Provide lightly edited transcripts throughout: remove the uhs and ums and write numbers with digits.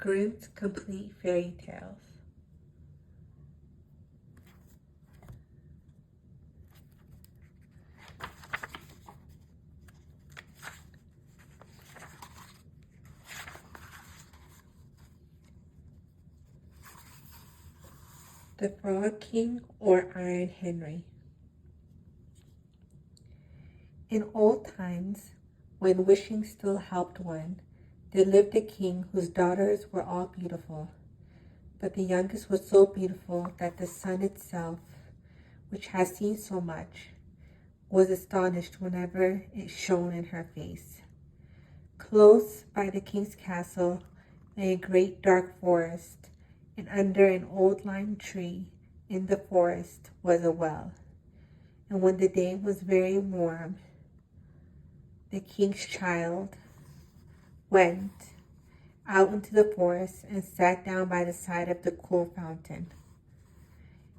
Grimm's Complete Fairy Tales. The Frog King or Iron Henry. In old times, when wishing still helped one, there lived a king whose daughters were all beautiful. But the youngest was so beautiful that the sun itself, which has seen so much, was astonished whenever it shone in her face. Close by the king's castle lay a great dark forest, and under an old lime tree in the forest was a well. And when the day was very warm, the king's child went out into the forest and sat down by the side of the cool fountain.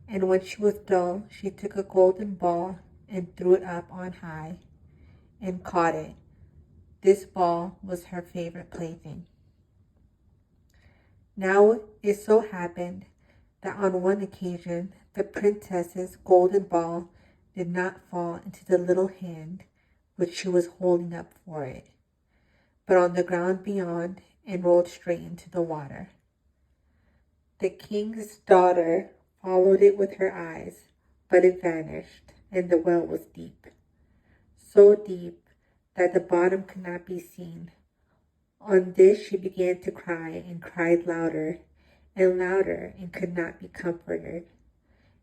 And when she was dull, she took a golden ball and threw it up on high and caught it. This ball was her favorite plaything. Now it so happened that on one occasion the princess's golden ball did not fall into the little hand which she was holding up for it, but on the ground beyond and rolled straight into the water. The king's daughter followed it with her eyes, but it vanished, and the well was deep, so deep that the bottom could not be seen. On this she began to cry, and cried louder and louder, and could not be comforted.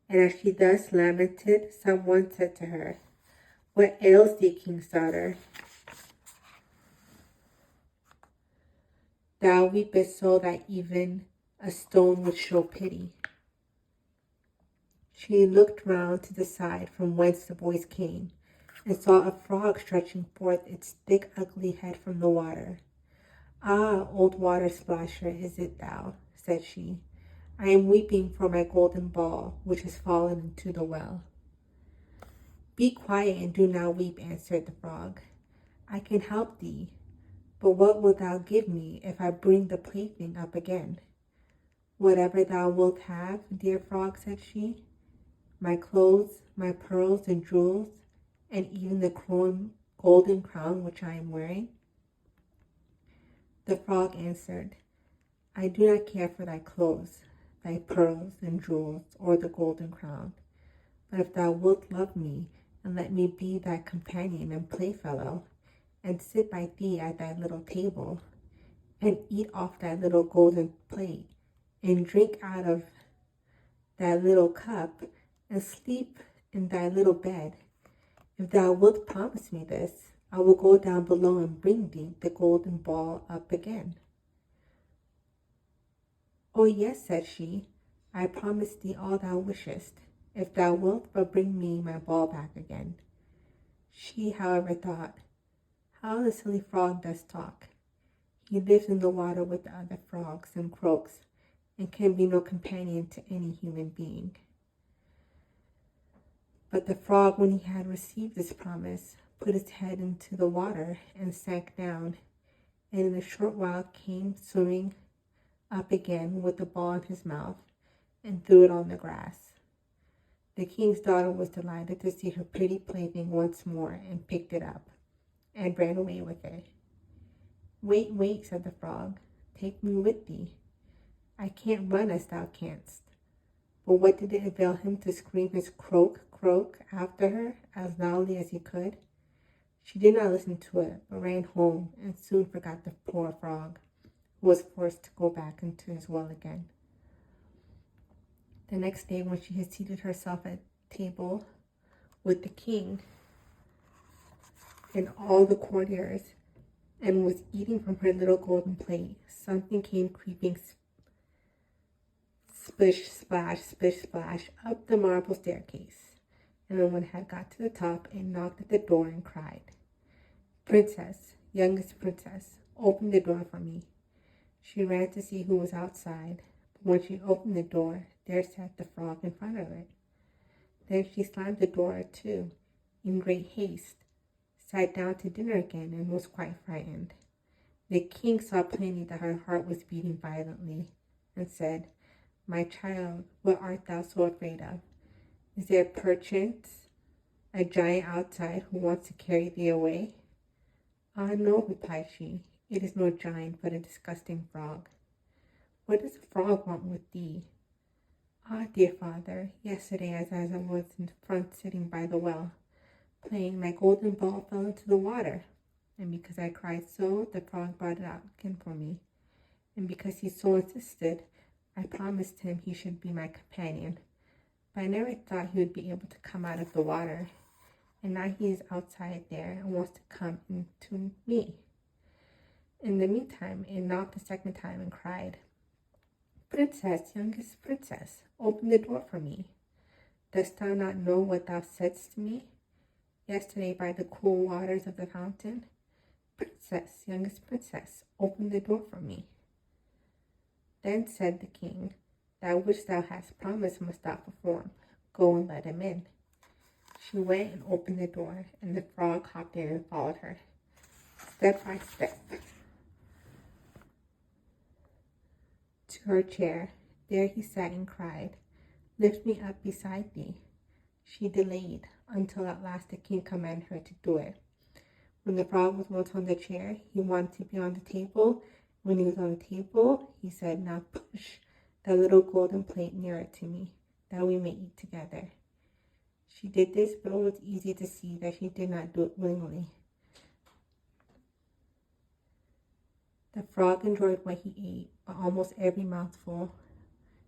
And as she thus lamented, someone said to her, "What ails thee, king's daughter? Thou weepest so that even a stone would show pity." She looked round to the side from whence the voice came, and saw a frog stretching forth its thick ugly head from the water. "Ah, old water splasher, is it thou?" said she. "I am weeping for my golden ball, which has fallen into the well." "Be quiet and do not weep," answered the frog. "I can help thee, but what wilt thou give me if I bring the plaything up again?" "Whatever thou wilt have, dear frog," said she. "My clothes, my pearls and jewels, and even the golden crown which I am wearing." The frog answered, "I do not care for thy clothes, thy pearls and jewels, or the golden crown. But if thou wilt love me, and let me be thy companion and playfellow, and sit by thee at thy little table, and eat off thy little golden plate, and drink out of thy little cup, and sleep in thy little bed, if thou wilt promise me this, I will go down below and bring thee the golden ball up again." "Oh yes," said she, "I promise thee all thou wishest, if thou wilt but bring me my ball back again." She, however, thought, "How the silly frog does talk. He lives in the water with the other frogs and croaks, and can be no companion to any human being." But the frog, when he had received this promise, put his head into the water and sank down, and in a short while came swimming up again with the ball in his mouth, and threw it on the grass. The king's daughter was delighted to see her pretty plaything once more, and picked it up, and ran away with it. "Wait, wait," said the frog, "take me with thee. I can't run as thou canst." But what did it avail him to scream his croak, croak after her as loudly as he could? She did not listen to it, but ran home, and soon forgot the poor frog, who was forced to go back into his well again. The next day, when she had seated herself at table with the king and all the courtiers, and was eating from her little golden plate, something came creeping splish, splash, up the marble staircase. And when one had got to the top, it knocked at the door and cried, "Princess, youngest princess, open the door for me." She ran to see who was outside, but when she opened the door, there sat the frog in front of it. Then she slammed the door to, in great haste, sat down to dinner again, and was quite frightened. The king saw plainly that her heart was beating violently, and said, "My child, what art thou so afraid of? Is there perchance a giant outside who wants to carry thee away?" "Ah, no," replied she, "it is no giant, but a disgusting frog." "What does a frog want with thee?" "Ah, dear father, yesterday as I was in front sitting by the well, playing, my golden ball fell into the water, and because I cried so, the frog brought it out again for me. And because he so insisted, I promised him he should be my companion, but I never thought he would be able to come out of the water, and now he is outside there and wants to come into me." In the meantime, it knocked the second time and cried, "Princess, youngest princess, open the door for me. Dost thou not know what thou saidst to me yesterday by the cool waters of the fountain? Princess, youngest princess, open the door for me." Then said the king, "That which thou hast promised must thou perform. Go and let him in." She went and opened the door, and the frog hopped in and followed her, step by step, to her chair. There he sat and cried, "Lift me up beside thee." She delayed until at last the king commanded her to do it. When the frog was once on the chair, he wanted to be on the table. When he was on the table, he said, "Now push that little golden plate nearer to me, that we may eat together." She did this, but it was easy to see that she did not do it willingly. The frog enjoyed what he ate, but almost every mouthful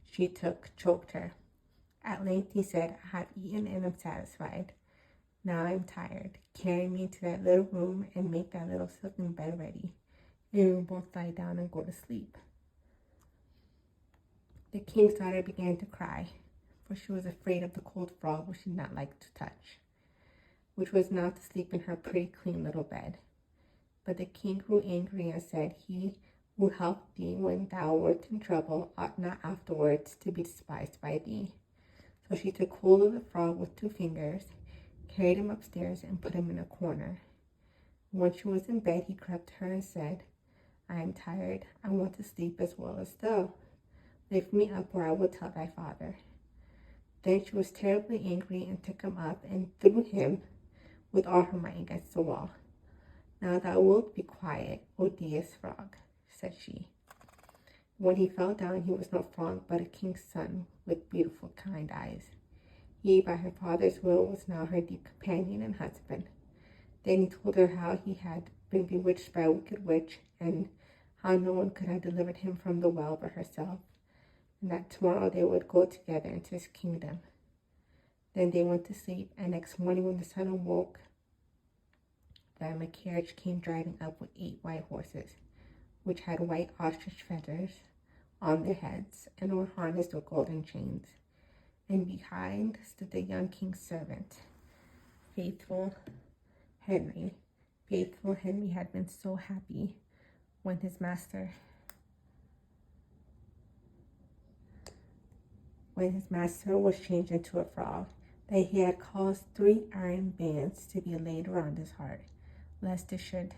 she took choked her. At length he said, "I have eaten and am satisfied. Now I am tired. Carry me to that little room and make that little silken bed ready, and we will both lie down and go to sleep." The king's daughter began to cry, for she was afraid of the cold frog which she did not like to touch, which was now to sleep in her pretty clean little bed. But the king grew angry and said, "He who helped thee when thou wert in trouble ought not afterwards to be despised by thee." So she took hold of the frog with 2 fingers, carried him upstairs, and put him in a corner. When she was in bed, he crept to her and said, "I am tired. I want to sleep as well as thou. Lift me up, or I will tell thy father." Then she was terribly angry and took him up and threw him with all her might against the wall. "Now thou wilt be quiet, odious frog," said she. When he fell down, he was no frog, but a king's son with beautiful, kind eyes. He, by her father's will, was now her dear companion and husband. Then he told her how he had been bewitched by a wicked witch, and how no one could have delivered him from the well but herself, and that tomorrow they would go together into his kingdom. Then they went to sleep, and next morning when the sun awoke, a carriage came driving up with 8 white horses, which had white ostrich feathers on their heads and were harnessed with golden chains. And behind stood the young king's servant, faithful Henry. Faithful Henry had been so happy when his master was changed into a frog, that he had caused 3 iron bands to be laid around his heart, lest it should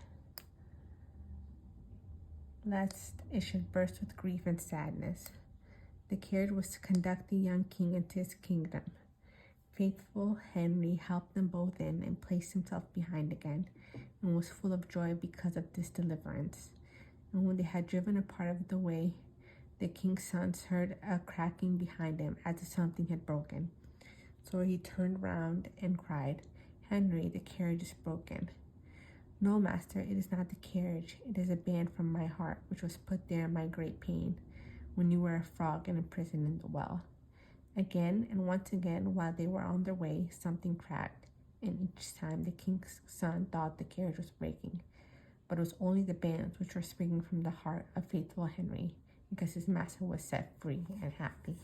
burst with grief and sadness. The carriage was to conduct the young king into his kingdom. Faithful Henry helped them both in and placed himself behind again, and was full of joy because of this deliverance. And when they had driven a part of the way, the king's sons heard a cracking behind him as if something had broken. So he turned round and cried, "Henry, the carriage is broken." "No, master, it is not the carriage. It is a band from my heart, which was put there in my great pain, when you were a frog and imprisoned in the well." Again and once again, while they were on their way, something cracked, and each time the king's son thought the carriage was breaking, but it was only the bands which were springing from the heart of faithful Henry, because his master was set free and happy.